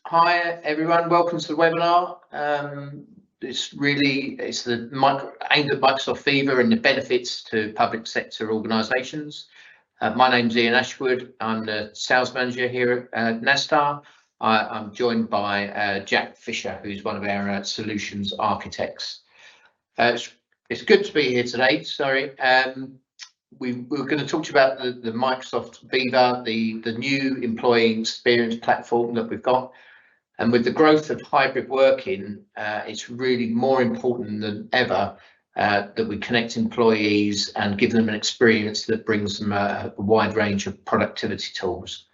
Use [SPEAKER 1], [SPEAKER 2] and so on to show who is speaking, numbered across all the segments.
[SPEAKER 1] Hi everyone, welcome to the webinar. It's aimed at Microsoft Viva and the benefits to public sector organisations. My name's Ian Ashwood. I'm the sales manager here at Nasstar. I'm joined by Jack Fisher, who's one of our solutions architects. It's good to be here today. We're going to talk to you about the Microsoft Viva, the new employee experience platform that we've got. And with the growth of hybrid working, it's really more important than ever that we connect employees and give them an experience that brings them a wide range of productivity tools.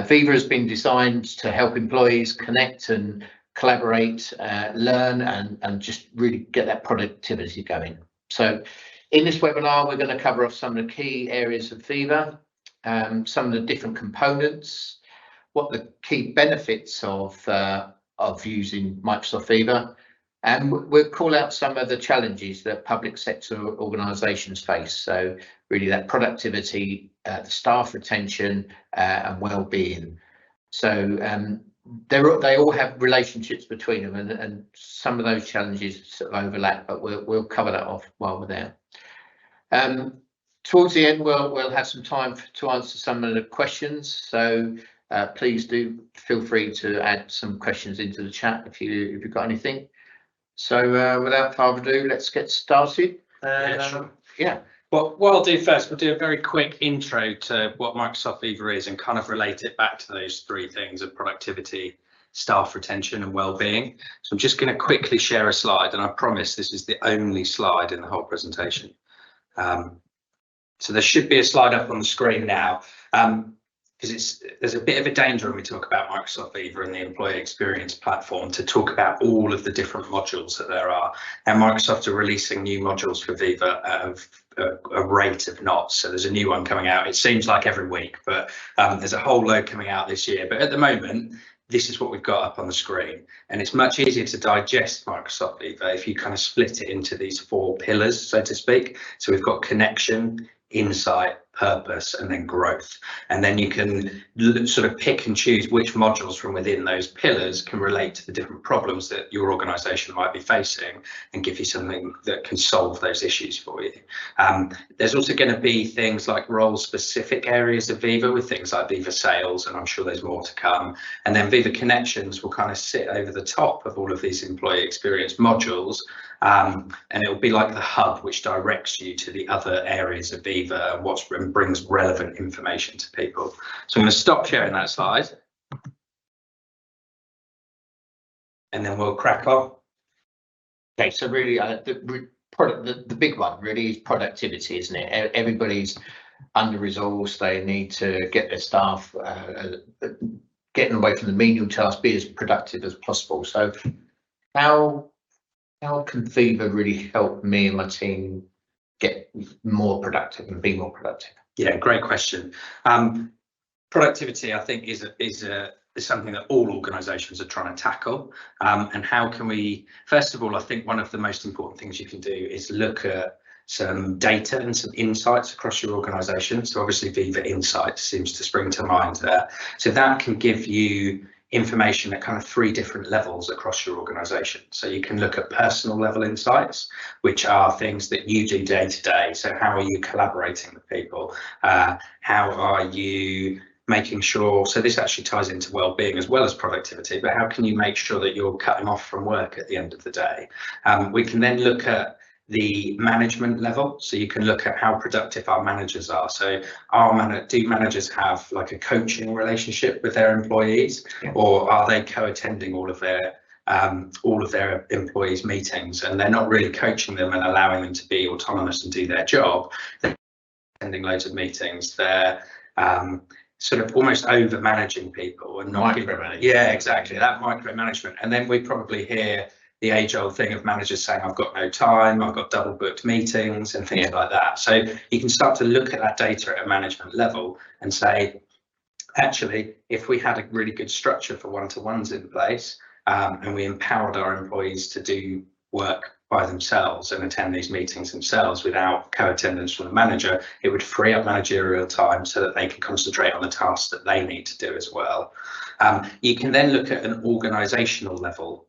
[SPEAKER 1] Viva has been designed to help employees connect and collaborate, learn, and just really get that productivity going. So in this webinar, we're going to cover off some of the key areas of Viva, some of the different components, what the key benefits of using Microsoft Viva, and we'll call out some of the challenges that public sector organisations face. So really that productivity, the staff retention and well-being. So they all have relationships between them, and some of those challenges sort of overlap, but we'll cover that off while we're there. Towards the end, we'll have some time to answer some of the questions. So please do feel free to add some questions into the chat if you've got anything. So without further ado, let's get started.
[SPEAKER 2] Yeah. Well, what I'll do first, we'll do a very quick intro to what Microsoft Viva is and kind of relate it back to those three things of productivity, staff retention and well-being. So I'm just going to quickly share a slide, and I promise this is the only slide in the whole presentation. So there should be a slide up on the screen now. Because there's a bit of a danger when we talk about Microsoft Viva and the employee experience platform to talk about all of the different modules that there are. And Microsoft are releasing new modules for Viva at a rate of knots. So there's a new one coming out. It seems like every week, but there's a whole load coming out this year. But at the moment, this is what we've got up on the screen. And it's much easier to digest Microsoft Viva if you kind of split it into these four pillars, so to speak. So we've got connection, insight, purpose, and then growth. And then you can sort of pick and choose which modules from within those pillars can relate to the different problems that your organisation might be facing and give you something that can solve those issues for you. There's also going to be things like role-specific areas of Viva with things like Viva Sales, and I'm sure there's more to come. And then Viva Connections will kind of sit over the top of all of these employee experience modules, and it will be like the hub which directs you to the other areas of Viva and brings relevant information to people. So I'm going to stop sharing that slide and then we'll crack on.
[SPEAKER 1] Okay, so really the big one really is productivity, isn't it? Everybody's under-resourced. They need to get their staff, getting away from the menial tasks, be as productive as possible. So how can Viva really help me and my team get more productive and be more productive?
[SPEAKER 2] Yeah, great question. Productivity, I think, is something that all organisations are trying to tackle. And how can we? First of all, I think one of the most important things you can do is look at some data and some insights across your organisation. So obviously, Viva Insights seems to spring to mind there. So that can give you information at kind of three different levels across your organisation. So you can look at personal level insights, which are things that you do day to day. So how are you collaborating with people? How are you making sure, so this actually ties into well-being as well as productivity, but how can you make sure that you're cutting off from work at the end of the day? We can then look at the management level, so you can look at how productive our managers are. So do managers have like a coaching relationship with their employees, or are they co-attending all of their employees' meetings, and they're not really coaching them and allowing them to be autonomous and do their job? They're attending loads of meetings. They're sort of almost over managing people and not
[SPEAKER 1] micromanaging.
[SPEAKER 2] Yeah, exactly, that micromanagement. And then we probably hear the age-old thing of managers saying, I've got no time, I've got double booked meetings and things like that. So you can start to look at that data at a management level and say, actually, if we had a really good structure for one-to-ones in place, and we empowered our employees to do work by themselves and attend these meetings themselves without co-attendance from the manager, it would free up managerial time so that they can concentrate on the tasks that they need to do as well. You can then look at an organisational level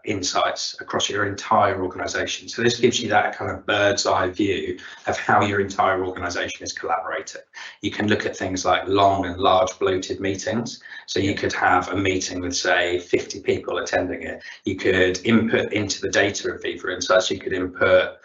[SPEAKER 2] insights across your entire organisation. So this gives you that kind of bird's eye view of how your entire organisation is collaborating. You can look at things like long and large bloated meetings. So you could have a meeting with, say, 50 people attending it. You could input into the data of Viva Insights, you could input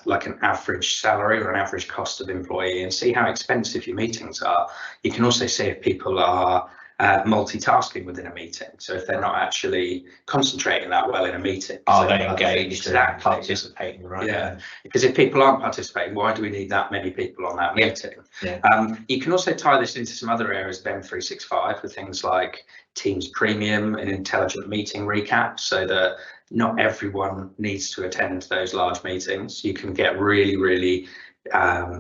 [SPEAKER 2] like an average salary or an average cost of employee and see how expensive your meetings are. You can also see if people are multitasking within a meeting. So if they're not actually concentrating that well in a meeting,
[SPEAKER 1] are they engaged and
[SPEAKER 2] exactly
[SPEAKER 1] participating, right?
[SPEAKER 2] Yeah, because if people aren't participating, why do we need that many people on that meeting?
[SPEAKER 1] Yeah.
[SPEAKER 2] You can also tie this into some other areas of M365 with things like Teams Premium and intelligent meeting recaps, so that not everyone needs to attend those large meetings. You can get really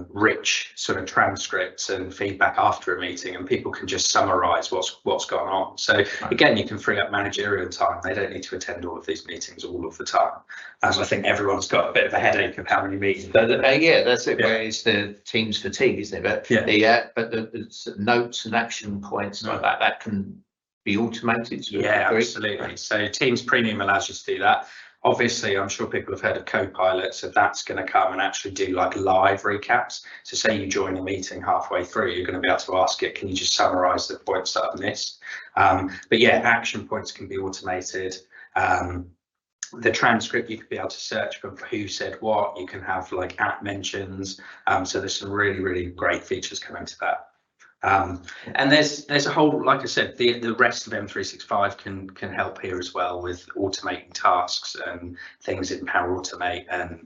[SPEAKER 2] rich sort of transcripts and feedback after a meeting, and people can just summarize what's gone on. So again, you can free up managerial time. They don't need to attend all of these meetings all of the time, as I think everyone's got a bit of a headache of how many meetings.
[SPEAKER 1] Yeah, that's it. Where it's the Teams fatigue, isn't it? But the notes and action points like that can be automated.
[SPEAKER 2] Yeah, absolutely. So Teams Premium allows you to do that. Obviously, I'm sure people have heard of Copilot, so that's going to come and actually do like live recaps. So say you join a meeting halfway through, you're going to be able to ask it, can you just summarize the points that I've missed? But yeah, action points can be automated. The transcript, you could be able to search for who said what. You can have like at mentions. So there's some really great features coming to that. And there's a whole, like I said, the rest of M365 can help here as well with automating tasks and things in Power Automate and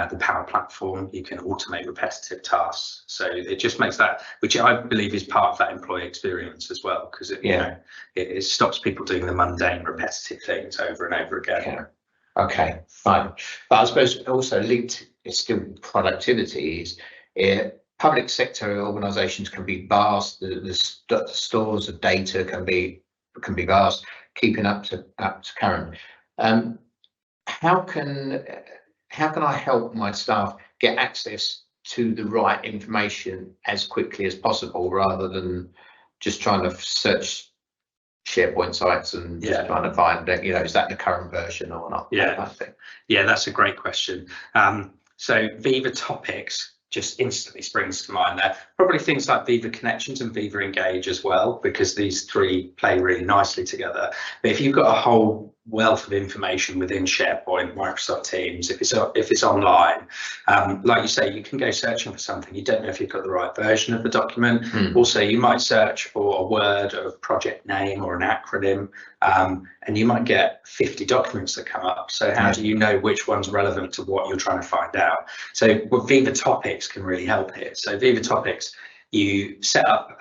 [SPEAKER 2] the Power Platform. You can automate repetitive tasks, so it just makes that, which I believe is part of that employee experience as well, because it stops people doing the mundane, repetitive things over and over again.
[SPEAKER 1] Yeah. Okay, fine. But I suppose also linked is still productivity. Is public sector organisations can be vast. The stores of data can be vast. Keeping up to current. How can I help my staff get access to the right information as quickly as possible, rather than just trying to search SharePoint sites and just trying to find that, is that the current version or not?
[SPEAKER 2] Yeah, that's a great question. So Viva Topics just instantly springs to mind there. Probably things like Viva Connections and Viva Engage as well, because these three play really nicely together. But if you've got a whole wealth of information within SharePoint, Microsoft Teams, if it's online, like you say, you can go searching for something. You don't know if you've got the right version of the document. Also, you might search for a word or a project name or an acronym, and you might get 50 documents that come up. So how do you know which one's relevant to what you're trying to find out? So Viva Topics can really help here. So Viva Topics, you set up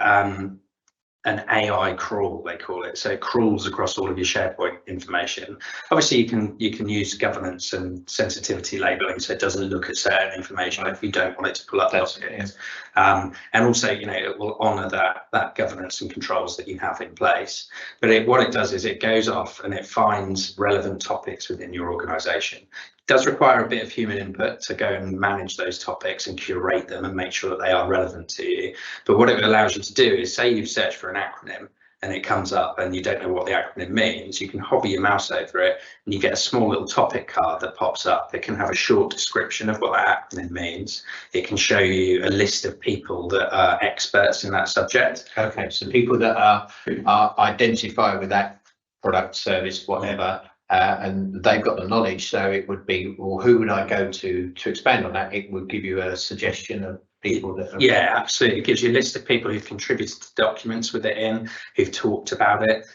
[SPEAKER 2] an AI crawl, they call it. So it crawls across all of your SharePoint information. Obviously, you can use governance and sensitivity labeling, so it doesn't look at certain information if you don't want it to pull up documents. And also, it will honour that governance and controls that you have in place. But what it does is it goes off and it finds relevant topics within your organisation. It does require a bit of human input to go and manage those topics and curate them and make sure that they are relevant to you. But what it allows you to do is, say you've searched for an acronym and it comes up and you don't know what the acronym means, you can hover your mouse over it and you get a small little topic card that pops up. It can have a short description of what that acronym means. It can show you a list of people that are experts in that subject.
[SPEAKER 1] Okay, so people that are identified with that product, service, whatever, and they've got the knowledge. So it would be, well, who would I go to expand on that? It would give you a suggestion of people that are...
[SPEAKER 2] absolutely. It gives you a list of people who've contributed to documents with it in, who've talked about it.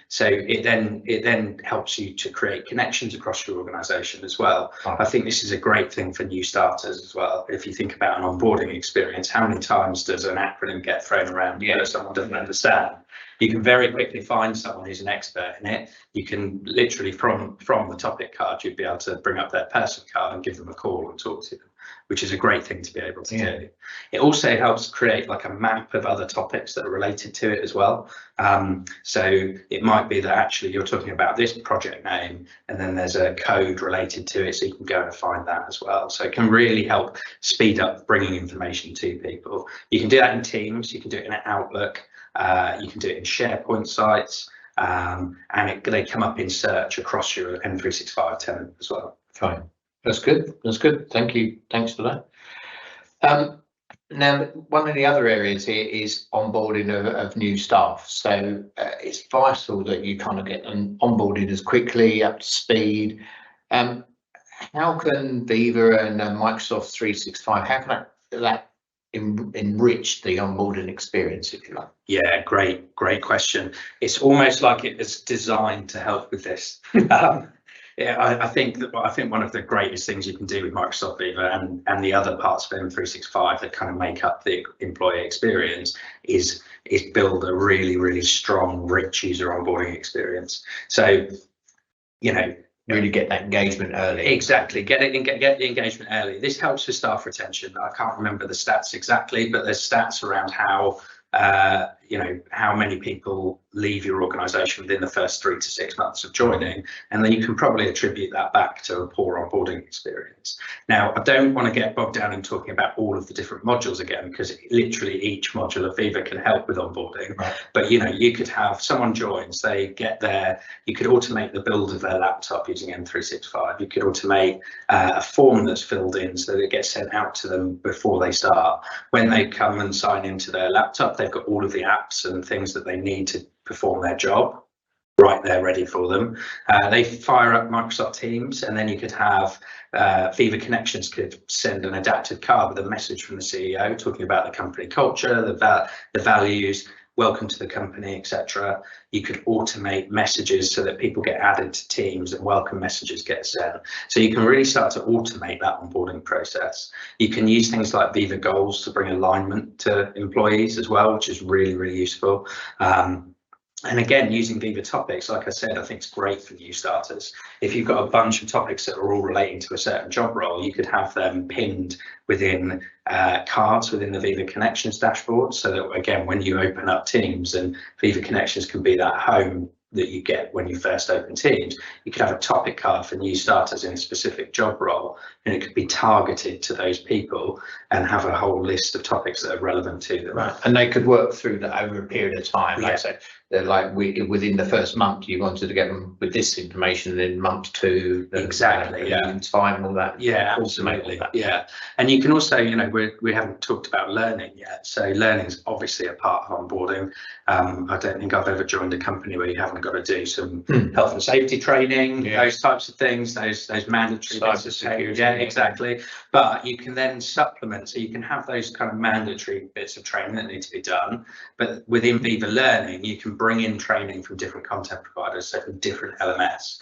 [SPEAKER 2] So it then helps you to create connections across your organisation as well. I think this is a great thing for new starters as well. If you think about an onboarding experience, how many times does an acronym get thrown around that someone doesn't understand? You can very quickly find someone who's an expert in it. You can literally, from the topic card, you'd be able to bring up their person card and give them a call and talk to them. which is a great thing to be able to do. It also helps create like a map of other topics that are related to it as well. So it might be that actually you're talking about this project name and then there's a code related to it, so you can go and find that as well. So it can really help speed up bringing information to people. You can do that in Teams, you can do it in Outlook, you can do it in SharePoint sites, and they come up in search across your M365 tenant as well.
[SPEAKER 1] Fine, that's good. That's good. Thank you. Thanks for that. Now, one of the other areas here is onboarding of new staff. So it's vital that you kind of get them onboarded as quickly, up to speed. How can Viva and Microsoft 365, how can that enrich the onboarding experience, if you like?
[SPEAKER 2] Yeah, great question. It's almost like it is designed to help with this. Yeah, I think one of the greatest things you can do with Microsoft Viva and the other parts of M365 that kind of make up the employee experience is build a really strong, rich user onboarding experience. So, you know,
[SPEAKER 1] really get that engagement early.
[SPEAKER 2] Exactly, get the engagement early. This helps with staff retention. I can't remember the stats exactly, but there's stats around how how many people leave your organization within the first 3 to 6 months of joining, and then you can probably attribute that back to a poor onboarding experience. Now, I don't want to get bogged down in talking about all of the different modules again, because literally each module of Viva can help with onboarding.
[SPEAKER 1] Right.
[SPEAKER 2] But you could have someone joins, they get there, you could automate the build of their laptop using M365. You could automate a form that's filled in so that it gets sent out to them before they start. When they come and sign into their laptop, they've got all of the apps and things that they need to perform their job right there ready for them. They fire up Microsoft Teams, and then you could have Viva Connections could send an adapted card with a message from the CEO talking about the company culture, the values, welcome to the company, etc. You could automate messages so that people get added to Teams and welcome messages get sent. So you can really start to automate that onboarding process. You can use things like Viva Goals to bring alignment to employees as well, which is really useful. And again, using Viva Topics, like I said, I think it's great for new starters. If you've got a bunch of topics that are all relating to a certain job role, you could have them pinned within cards within the Viva Connections dashboard, so that, again, when you open up Teams, and Viva Connections can be that home that you get when you first open Teams, you could have a topic card for new starters in a specific job role, and it could be targeted to those people and have a whole list of topics that are relevant to them.
[SPEAKER 1] Right, and they could work through that over a period of time. Like I say, they're like, within the first month you wanted to get them with this information, and in month 2
[SPEAKER 2] exactly,
[SPEAKER 1] it's fine and all that.
[SPEAKER 2] Yeah, absolutely. Yeah, and you can also, we haven't talked about learning yet, so learning is obviously a part of onboarding. I don't think I've ever joined a company where you haven't got to do some health and safety training, those types of things, those mandatory bits of training. Yeah, exactly. But you can then supplement, so you can have those kind of mandatory bits of training that need to be done, but within Viva Learning you can bring in training from different content providers, so from different LMS.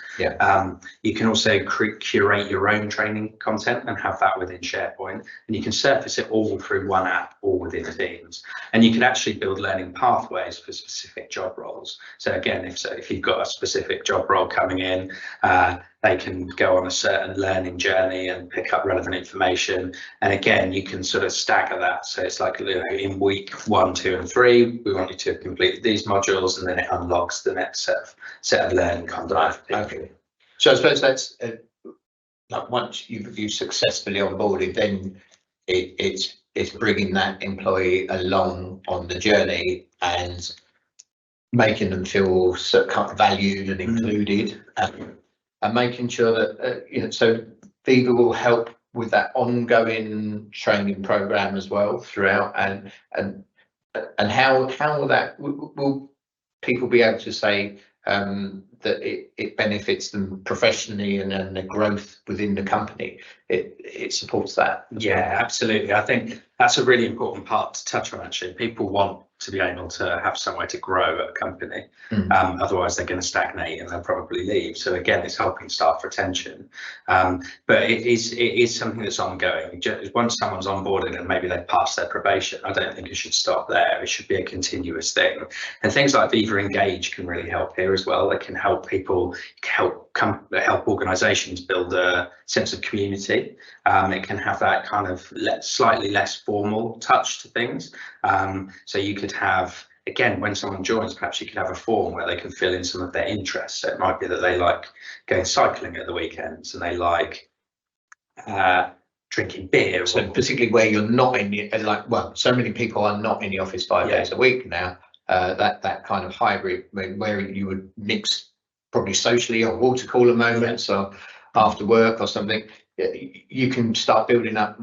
[SPEAKER 2] You can also curate your own training content and have that within SharePoint, and you can surface it all through one app, all within Teams. And you can actually build learning pathways for specific job roles. So again, if you've got a specific job role coming in, they can go on a certain learning journey and pick up relevant information. And again, you can sort of stagger that. So it's like, in week 1, 2, and 3, we want you to have completed these modules, and then it unlocks the next set of learning content.
[SPEAKER 1] Okay. So I suppose that's like, once you've successfully onboarded, then it's bringing that employee along on the journey and making them feel kind of valued and included, and making sure that so Viva will help with that ongoing training program as well throughout, and how will that, will people be able to say that it benefits them professionally and the growth within the company? It supports that.
[SPEAKER 2] Yeah, absolutely. I think that's a really important part to touch on. Actually, people want to be able to have somewhere to grow at a company. Otherwise they're going to stagnate and they'll probably leave. So again, it's helping staff retention, but it is something that's ongoing. Once someone's onboarded and maybe they've passed their probation, I don't think it should stop there. It should be a continuous thing, and things like Viva Engage can really help here as well. They can help people, help help organisations build a sense of community. It can have that kind of slightly less formal touch to things. So you could have, again, when someone joins, perhaps you could have a form where they can fill in some of their interests. So it might be that they like going cycling at the weekends, and they like drinking beer.
[SPEAKER 1] So particularly where you're not in the, like, well, so many people are not in the office 5 days a week now. That kind of hybrid where you would mix probably socially or water cooler moments or after work or something, you can start building up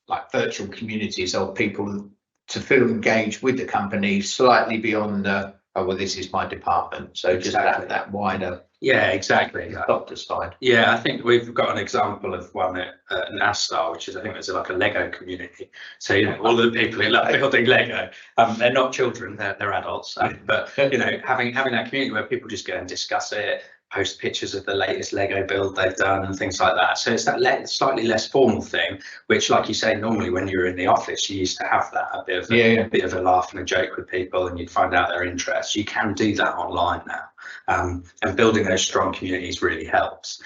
[SPEAKER 1] like virtual communities of people to feel engaged with the company slightly beyond oh, well, this is my department. So just that wider.
[SPEAKER 2] Yeah, exactly.
[SPEAKER 1] Doctor side.
[SPEAKER 2] Yeah, I think we've got an example of one at Nasstar, which is, I think it's like a Lego community. So, you know, all of the people who love building Lego, they're not children, they're adults. But, you know, having that community where people just go and discuss it, post pictures of the latest Lego build they've done and things like that. So it's that slightly less formal thing, which, like you say, normally when you're in the office, you used to have that a bit of a laugh and a joke with people, and you'd find out their interests. You can do that online now, and building those strong communities really helps.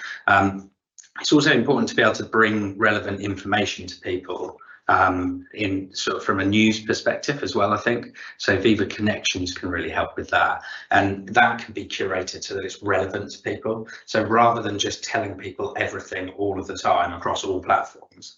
[SPEAKER 2] It's also important to be able to bring relevant information to people in sort of from a news perspective as well, I think. So Viva Connections can really help with that, and that can be curated so that it's relevant to people. So rather than just telling people everything all of the time across all platforms,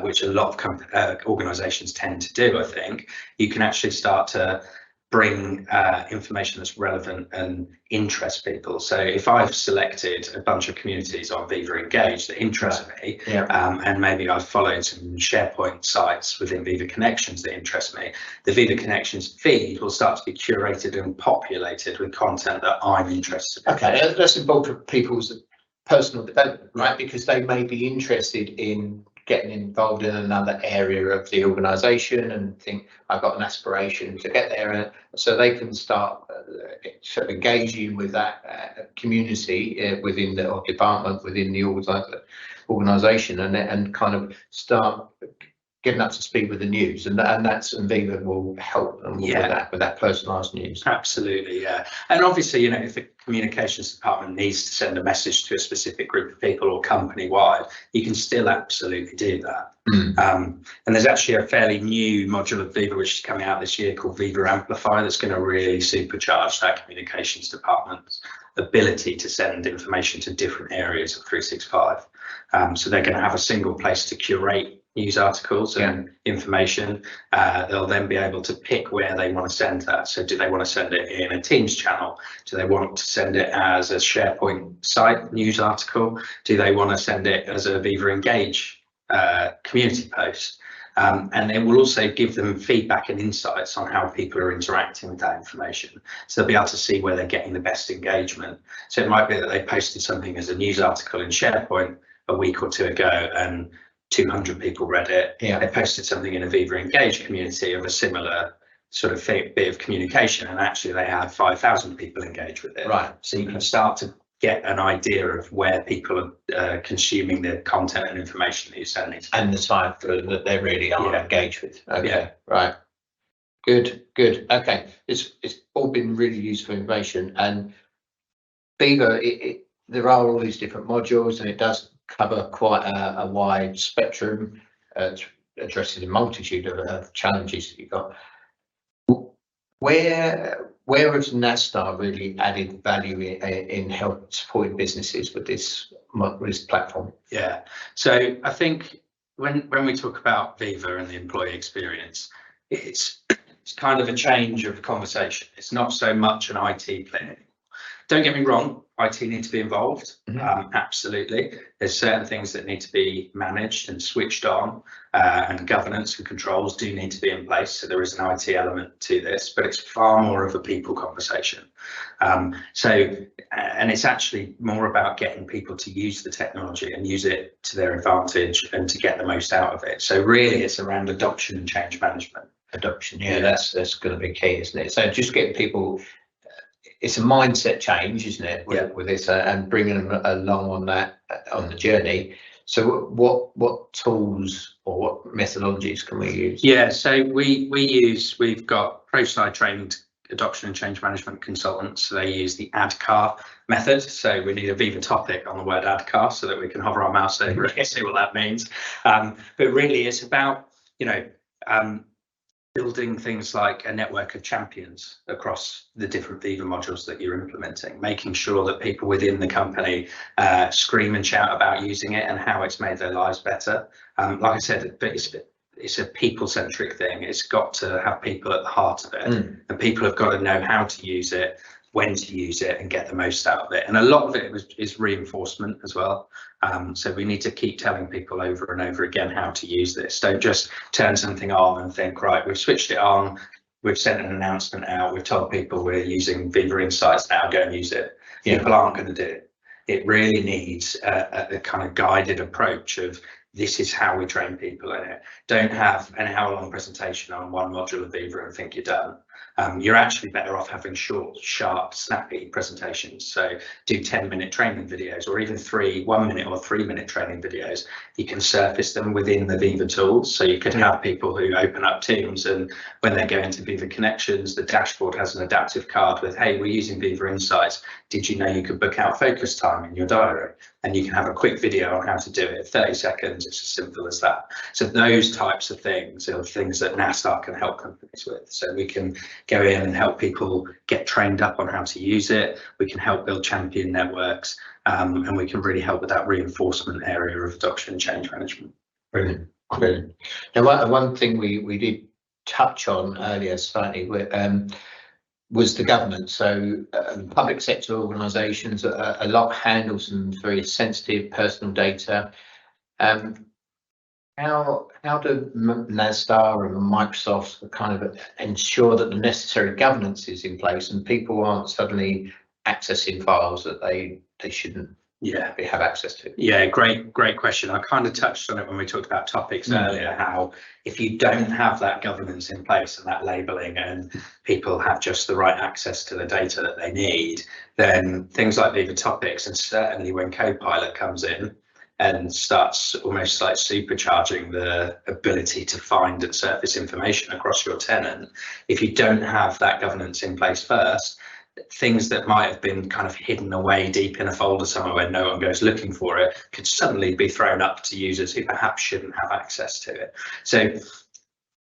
[SPEAKER 2] which a lot of organisations tend to do, I think, you can actually start to bring information that's relevant and interest people. So if I've selected a bunch of communities on Viva Engage that interest me, and maybe I've followed some SharePoint sites within Viva Connections that interest me, the Viva Connections feed will start to be curated and populated with content that I'm interested in.
[SPEAKER 1] Okay, that's involved for people's personal development, right? Because they may be interested in getting involved in another area of the organisation and think, I've got an aspiration to get there, and so they can start sort of engaging with that community within the department, within the organisation, and kind of start getting up to speed with the news, and Viva will help them with that personalised news.
[SPEAKER 2] Absolutely, yeah. And obviously, you know, if the communications department needs to send a message to a specific group of people or company wide, you can still absolutely do that. And there's actually a fairly new module of Viva which is coming out this year called Viva Amplify that's going to really supercharge that communications department's ability to send information to different areas of 365. So they're going to have a single place to curate news articles and information. They'll then be able to pick where they want to send that. So do they want to send it in a Teams channel? Do they want to send it as a SharePoint site news article? Do they want to send it as a Viva Engage community post? And it will also give them feedback and insights on how people are interacting with that information. So they'll be able to see where they're getting the best engagement. So it might be that they posted something as a news article in SharePoint a week or two ago and 200 people read it. They posted something in a Viva Engage community of a similar sort of bit of communication, and actually they had 5,000 people engage with it.
[SPEAKER 1] Right.
[SPEAKER 2] So you can start to get an idea of where people are consuming the content and information that you're sending,
[SPEAKER 1] and the type that they really are engaged with. Okay, right. Good. Okay, it's all been really useful information, and Viva, there are all these different modules, and it does cover quite a wide spectrum, addressing a multitude of challenges that you've got. Where has Nasstar really added value in help supporting businesses with this platform?
[SPEAKER 2] Yeah, so I think when we talk about Viva and the employee experience, it's kind of a change of conversation. It's not so much an IT play. Don't get me wrong, IT need to be involved. Absolutely. There's certain things that need to be managed and switched on, and governance and controls do need to be in place. So there is an IT element to this, but it's far more of a people conversation. And it's actually more about getting people to use the technology and use it to their advantage and to get the most out of it. So really it's around adoption and change management.
[SPEAKER 1] Adoption, that's going to be key, isn't it? So just getting people, it's a mindset change, isn't it, with this, and bringing them along on the journey. So what tools or what methodologies can we use?
[SPEAKER 2] Yeah, so we've got ProSide training adoption and change management consultants. So they use the ADCAR method. So we need a Viva topic on the word ADCAR so that we can hover our mouse over it and see what that means. But really, it's about, you know, building things like a network of champions across the different Viva modules that you're implementing, making sure that people within the company scream and shout about using it and how it's made their lives better. Like I said, it's a people-centric thing. It's got to have people at the heart of it, and people have got to know how to use it, when to use it, and get the most out of it. And a lot of it is reinforcement as well. So we need to keep telling people over and over again how to use this. Don't just turn something on and think, right, we've switched it on, we've sent an announcement out, we've told people we're using Viva Insights now, go and use it. Yeah. People aren't going to do it. It really needs a kind of guided approach of, this is how we train people in it. Don't have an hour-long presentation on one module of Viva and think you're done. You're actually better off having short, sharp, snappy presentations. So do 10-minute training videos, or even 1-minute or 3-minute training videos. You can surface them within the Viva tools. So you could have people who open up Teams, and when they go into Viva Connections, the dashboard has an adaptive card with, hey, we're using Viva Insights. Did you know you could book out focus time in your diary? And you can have a quick video on how to do it, 30 seconds, it's as simple as that. So those types of things are things that Nasstar can help companies with. So we can go in and help people get trained up on how to use it. We can help build champion networks, and we can really help with that reinforcement area of adoption and change management.
[SPEAKER 1] Brilliant, brilliant. Now, one thing we did touch on earlier slightly was the governance. So public sector organisations, a lot handle some very sensitive personal data. How do Nasstar and Microsoft kind of ensure that the necessary governance is in place and people aren't suddenly accessing files that they shouldn't have access to?
[SPEAKER 2] Yeah, great question. I kind of touched on it when we talked about topics earlier, how if you don't have that governance in place and that labeling, and people have just the right access to the data that they need, then things like Viva Topics, and certainly when Copilot comes in and starts almost like supercharging the ability to find and surface information across your tenant, if you don't have that governance in place first, things that might have been kind of hidden away deep in a folder somewhere where no one goes looking for it could suddenly be thrown up to users who perhaps shouldn't have access to it. So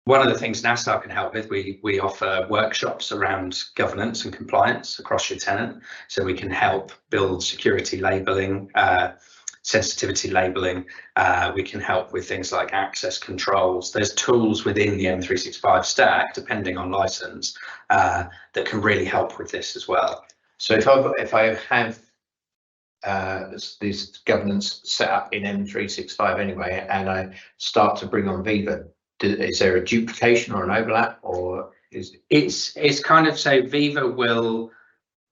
[SPEAKER 2] one of the things Nasstar can help with, we offer workshops around governance and compliance across your tenant. So we can help build security labeling, sensitivity labeling. We can help with things like access controls. There's tools within the M365 stack, depending on license, that can really help with this as well.
[SPEAKER 1] So if I have this governance set up in M365 anyway, and I start to bring on Viva, is there a duplication or an overlap, or is
[SPEAKER 2] it's kind of, so Viva will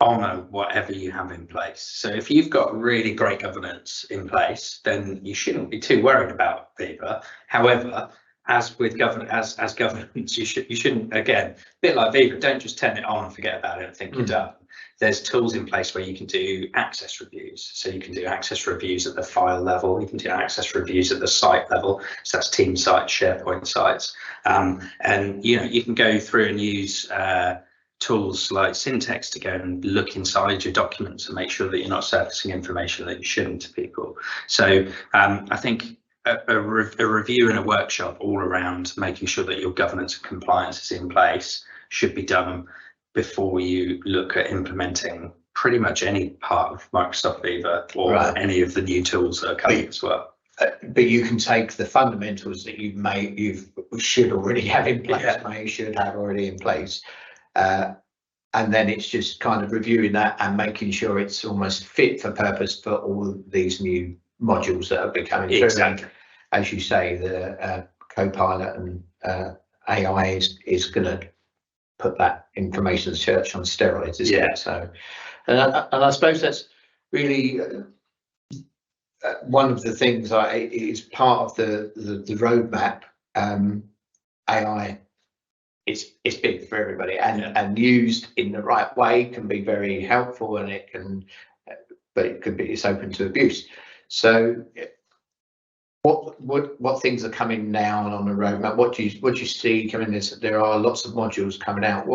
[SPEAKER 2] honour whatever you have in place. So if you've got really great governance in place, then you shouldn't be too worried about Viva. However, as with governance, as governance, you shouldn't, again, a bit like Viva, don't just turn it on and forget about it and think you're done. There's tools in place where you can do access reviews. So you can do access reviews at the file level, you can do access reviews at the site level. So that's team sites, SharePoint sites. And you can go through and use tools like Syntex to go and look inside your documents and make sure that you're not surfacing information that you shouldn't to people. So I think a review and a workshop all around making sure that your governance and compliance is in place should be done before you look at implementing pretty much any part of Microsoft Viva or any of the new tools that are coming as well.
[SPEAKER 1] But you can take the fundamentals that you should already have in place, should have already in place, and then it's just kind of reviewing that and making sure it's almost fit for purpose for all these new modules that are becoming through.
[SPEAKER 2] Exactly.
[SPEAKER 1] And as you say, the Copilot and AI is going to put that information search on steroids, isn't it? So, and I suppose that's really one of the things is part of the roadmap. AI, it's big for everybody, and used in the right way can be very helpful, and it can, but it's open to abuse. So what things are coming now on the roadmap? What do you see coming? There are lots of modules coming out.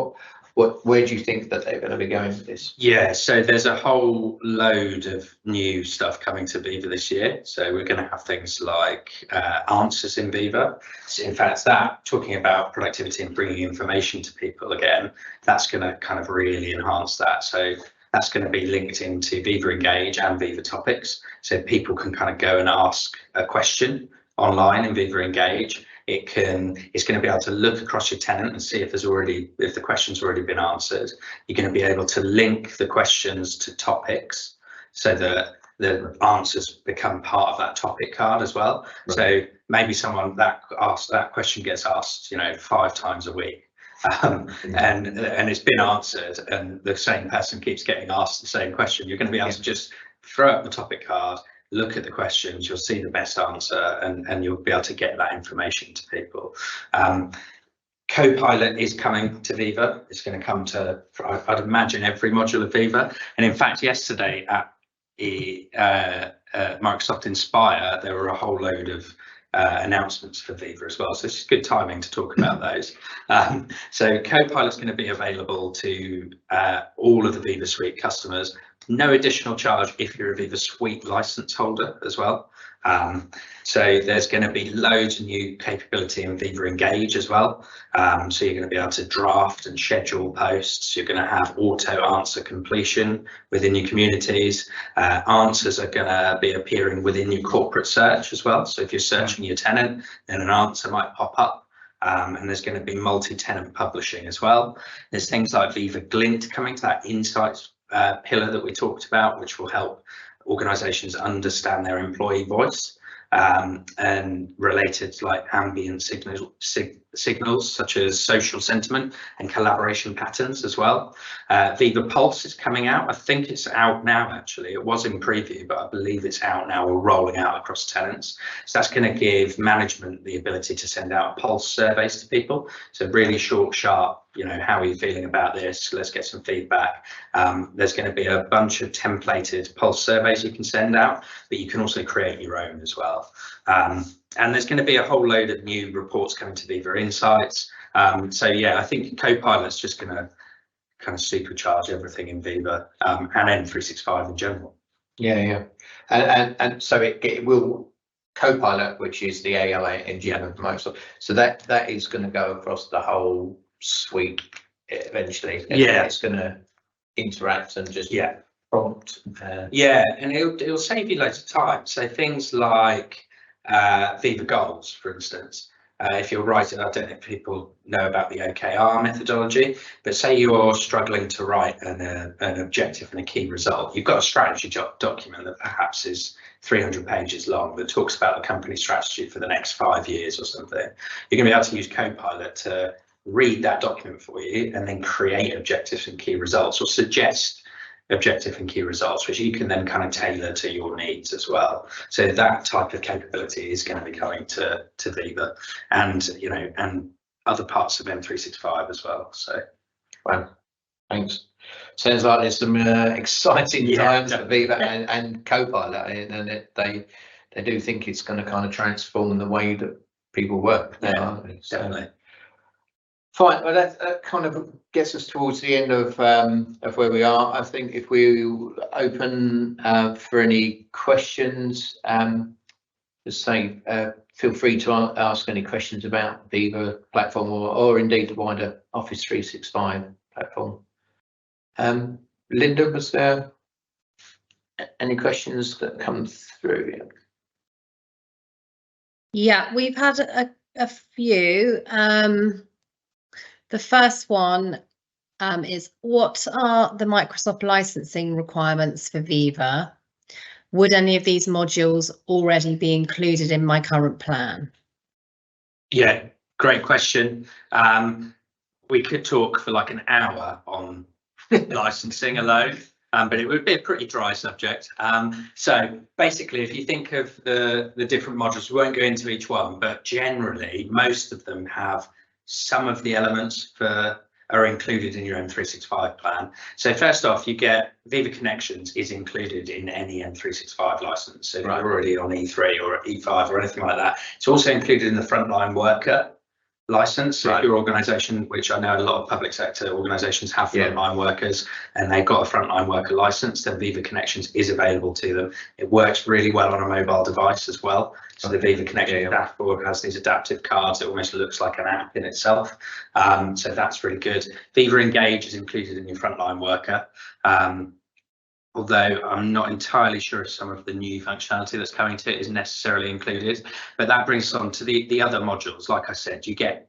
[SPEAKER 1] Where do you think that they're going to be going with this?
[SPEAKER 2] Yeah, so there's a whole load of new stuff coming to Viva this year. So we're going to have things like answers in Viva. So in fact, that talking about productivity and bringing information to people again, that's going to kind of really enhance that. So that's going to be linked into Viva Engage and Viva Topics. So people can kind of go and ask a question online in Viva Engage. It's going to be able to look across your tenant and see if the question's already been answered. You're going to be able to link the questions to topics so that the answers become part of that topic card as well. Right. So maybe someone that question gets asked, 5 times a week. And it's been answered, and the same person keeps getting asked the same question. You're going to be able to just throw up the topic card, look at the questions, you'll see the best answer, and you'll be able to get that information to people. Copilot is coming to Viva. It's going to come to, I'd imagine, every module of Viva. And in fact, yesterday at Microsoft Inspire, there were a whole load of announcements for Viva as well. So it's good timing to talk about those. So Copilot's going to be available to all of the Viva Suite customers. No additional charge if you're a Viva Suite license holder as well. So there's going to be loads of new capability in Viva Engage as well. So you're going to be able to draft and schedule posts. You're going to have auto answer completion within your communities. Answers are going to be appearing within your corporate search as well. So if you're searching your tenant, then an answer might pop up. And there's going to be multi-tenant publishing as well. There's things like Viva Glint coming to that insights pillar that we talked about, which will help organizations understand their employee voice, and related like ambient signals such as social sentiment and collaboration patterns as well. Viva Pulse is coming out. I think it's out now, actually. It was in preview, but I believe it's out now. We're rolling out across tenants. So that's going to give management the ability to send out pulse surveys to people. So really short, sharp, how are you feeling about this? Let's get some feedback. There's going to be a bunch of templated pulse surveys you can send out, but you can also create your own as well. And there's going to be a whole load of new reports coming to Viva Insights. So yeah, I think Copilot's just going to kind of supercharge everything in Viva, and M365 in general.
[SPEAKER 1] Yeah. And so it will, Copilot, which is the AI engine of Microsoft, so that is going to go across the whole suite eventually.
[SPEAKER 2] Yeah,
[SPEAKER 1] it's going to interact and just prompt.
[SPEAKER 2] And it'll save you loads of time. So things like Viva Goals, for instance. If you're writing, I don't know if people know about the OKR methodology, but say you're struggling to write an objective and a key result. You've got a strategy document that perhaps is 300 pages long that talks about the company strategy for the next 5 years or something. You're going to be able to use Copilot to read that document for you and then create objectives and key results, or suggest objective and key results, which you can then kind of tailor to your needs as well. So that type of capability is going to be coming to Viva, and and other parts of M365 as well. So,
[SPEAKER 1] wow, thanks. Sounds like there's some exciting times for Viva and Copilot, and they do think it's going to kind of transform the way that people work.
[SPEAKER 2] Definitely.
[SPEAKER 1] Fine. Well, that kind of gets us towards the end of where we are. I think if we open for any questions, just say feel free to ask any questions about Viva platform or indeed the wider Office 365 platform. Linda, was there any questions that come through?
[SPEAKER 3] Yeah, we've had a few. The first one is, what are the Microsoft licensing requirements for Viva? Would any of these modules already be included in my current plan?
[SPEAKER 2] Yeah, great question. We could talk for like an hour on licensing alone, but it would be a pretty dry subject. So basically, if you think of the different modules, we won't go into each one, but generally most of them have some of the elements are included in your M365 plan. So first off, you get Viva Connections is included in any M365 license. So if you're already on E3 or E5 or anything like that, it's also included in the frontline worker license. So
[SPEAKER 1] Right.
[SPEAKER 2] if your organisation, which I know a lot of public sector organisations have frontline workers, and they've got a frontline worker license, then Viva Connections is available to them. It works really well on a mobile device as well. So the Viva Connections dashboard has these adaptive cards. It almost looks like an app in itself. So that's really good. Viva Engage is included in your frontline worker. Although I'm not entirely sure if some of the new functionality that's coming to it is necessarily included, but that brings us on to the other modules. Like I said, you get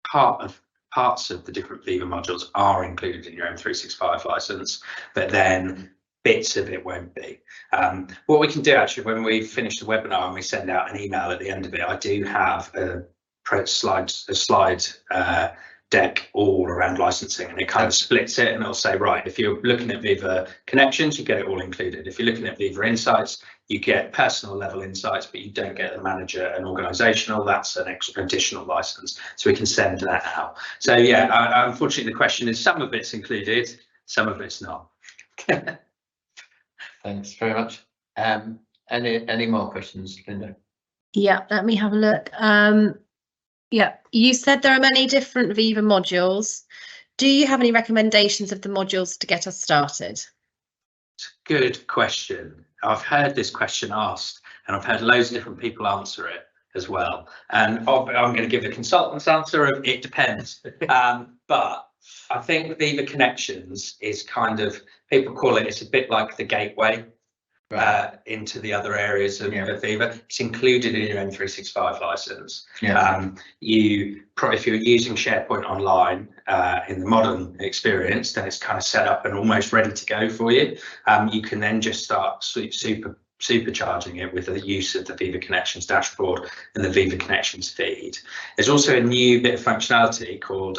[SPEAKER 2] parts of the different Viva modules are included in your M365 license, but then bits of it won't be. What we can do actually, when we finish the webinar and we send out an email at the end of it, I do have a slide deck all around licensing, and it kind of splits it, and it'll say, right, if you're looking at Viva Connections, you get it all included. If you're looking at Viva Insights, you get personal level insights, but you don't get the manager and organizational. That's an extra additional license, so we can send that out. So yeah, unfortunately the question is some of it's included, some of it's not.
[SPEAKER 1] Thanks very much. Any more questions, Linda?
[SPEAKER 3] Yeah, let me have a look. Yeah, you said there are many different Viva modules. Do you have any recommendations of the modules to get us started?
[SPEAKER 2] It's a good question. I've heard this question asked, and I've heard loads of different people answer it as well. And I'm going to give the consultant's answer of it depends. But I think Viva Connections is kind of, people call it, it's a bit like the gateway into the other areas of Viva. It's included in your M365 license. If you're using SharePoint Online in the modern experience, then it's kind of set up and almost ready to go for you. You can then just start supercharging it with the use of the Viva Connections dashboard and the Viva Connections feed. There's also a new bit of functionality called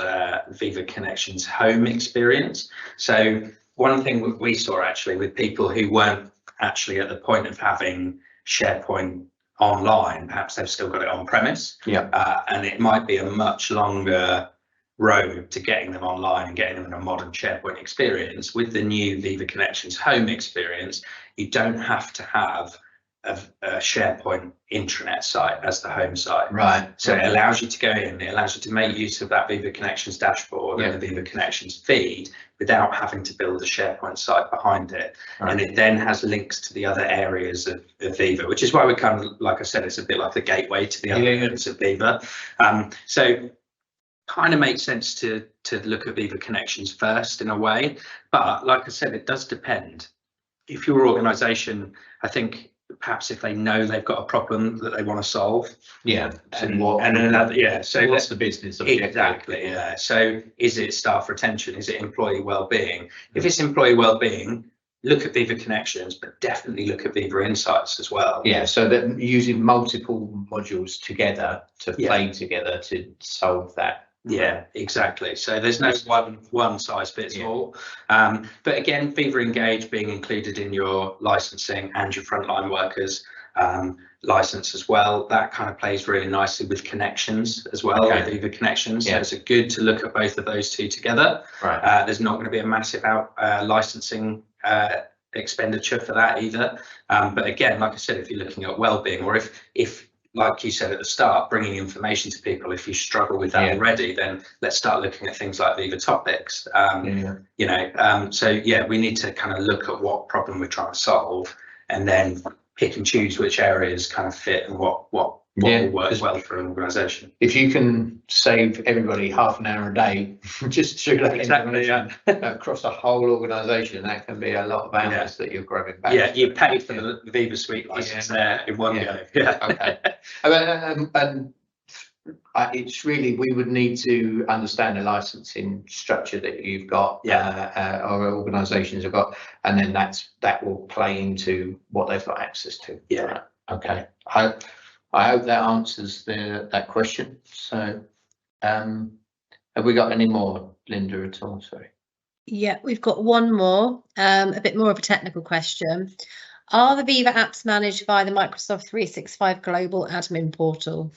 [SPEAKER 2] Viva Connections Home Experience. So one thing we saw actually with people who weren't actually at the point of having SharePoint online, perhaps they've still got it on premise, and it might be a much longer road to getting them online and getting them in a modern SharePoint experience. With the new Viva Connections Home Experience, you don't have to have a SharePoint intranet site as the home site. Right. So it allows you to go in, it allows you to make use of that Viva Connections dashboard and the Viva Connections feed without having to build a SharePoint site behind it. And it then has links to the other areas of Viva, which is why we kind of, like I said, it's a bit like the gateway to the other areas of Viva. So kind of makes sense to look at Viva Connections first in a way, but like I said, it does depend. If your organisation, I think, perhaps if they know they've got a problem that they want to solve, so what's the business objective? Exactly, so is it staff retention, is it employee well-being? If it's employee well-being, look at Viva Connections, but definitely look at Viva Insights as well. So that using multiple modules together to play together to solve that. Exactly. So there's no one size fits all. But again, Viva Engage being included in your licensing and your frontline workers license as well, that kind of plays really nicely with Connections as well, with Viva Connections. So it's good to look at both of those two together. There's not going to be a massive licensing expenditure for that either. But again, like I said, if you're looking at well-being, or if like you said at the start, bringing information to people, if you struggle with that already, then let's start looking at things like Viva Topics. You know, so we need to kind of look at what problem we're trying to solve, and then pick and choose which areas kind of fit and what will work well for an organisation. If you can save everybody half an hour a day just through that across a whole organisation, that can be a lot of hours that you're grabbing back. You pay for the Viva Suite license there in one go. And it's really, we would need to understand the licensing structure that you've got, our organisations have got, and then that will play into what they've got access to. I hope that answers that question. So have we got any more, Linda, at all? Sorry.
[SPEAKER 3] Yeah, we've got one more, a bit more of a technical question. Are the Viva apps managed by the Microsoft 365 Global Admin Portal?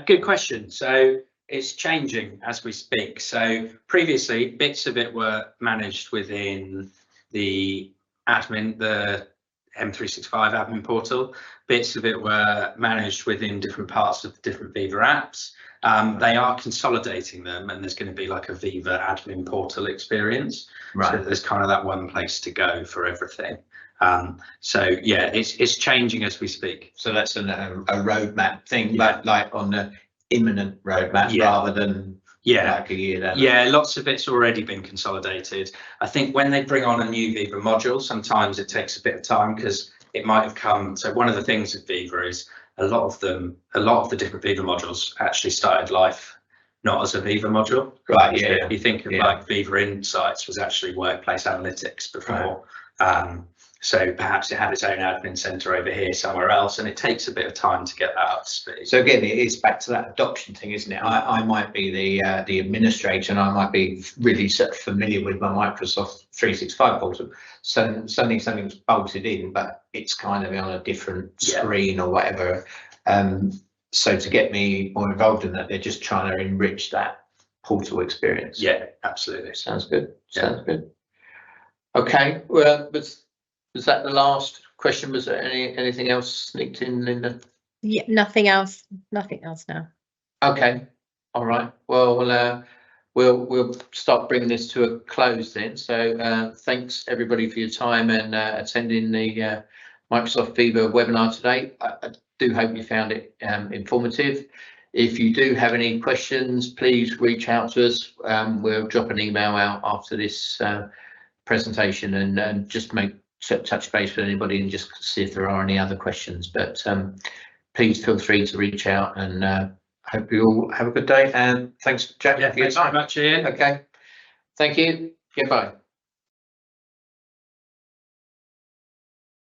[SPEAKER 2] Good question. So it's changing as we speak. So previously, bits of it were managed within the admin, M365 admin portal. Bits of it were managed within different parts of the different Viva apps. They are consolidating them, and there's going to be like a Viva admin portal experience.
[SPEAKER 1] Right.
[SPEAKER 2] So there's kind of that one place to go for everything. So yeah, it's changing as we speak.
[SPEAKER 1] So that's a roadmap thing, but like on the imminent roadmap rather than like a year down.
[SPEAKER 2] Yeah, lots of it's already been consolidated. I think when they bring on a new Viva module, sometimes it takes a bit of time because it might have come. So one of the things with Viva is a lot of the different Viva modules actually started life not as a Viva module.
[SPEAKER 1] Right. Yeah.
[SPEAKER 2] You think of like Viva Insights was actually workplace analytics before. Right. So perhaps it had its own admin center over here somewhere else, and it takes a bit of time to get that up to speed.
[SPEAKER 1] So again, it is back to that adoption thing, isn't it? I might be the administrator, and I might be really sort of familiar with my Microsoft 365 portal. So suddenly something's bolted in, but it's kind of on a different screen or whatever. So to get me more involved in that, they're just trying to enrich that portal experience.
[SPEAKER 2] Yeah, absolutely.
[SPEAKER 1] Sounds good. Sounds good. Okay. Well, was that the last question? Was there anything else sneaked in, Linda?
[SPEAKER 3] Yeah, nothing else now.
[SPEAKER 1] Okay. All right. Well, we'll start bringing this to a close then. So thanks everybody for your time and attending the Microsoft Viva webinar today. I do hope you found it informative. If you do have any questions, please reach out to us. We'll drop an email out after this presentation and just touch base with anybody and just see if there are any other questions. But please feel free to reach out, and hope you all have a good day. And thanks, Jack, for your time.
[SPEAKER 2] Thanks very much, Ian.
[SPEAKER 1] Okay. Thank you. Goodbye.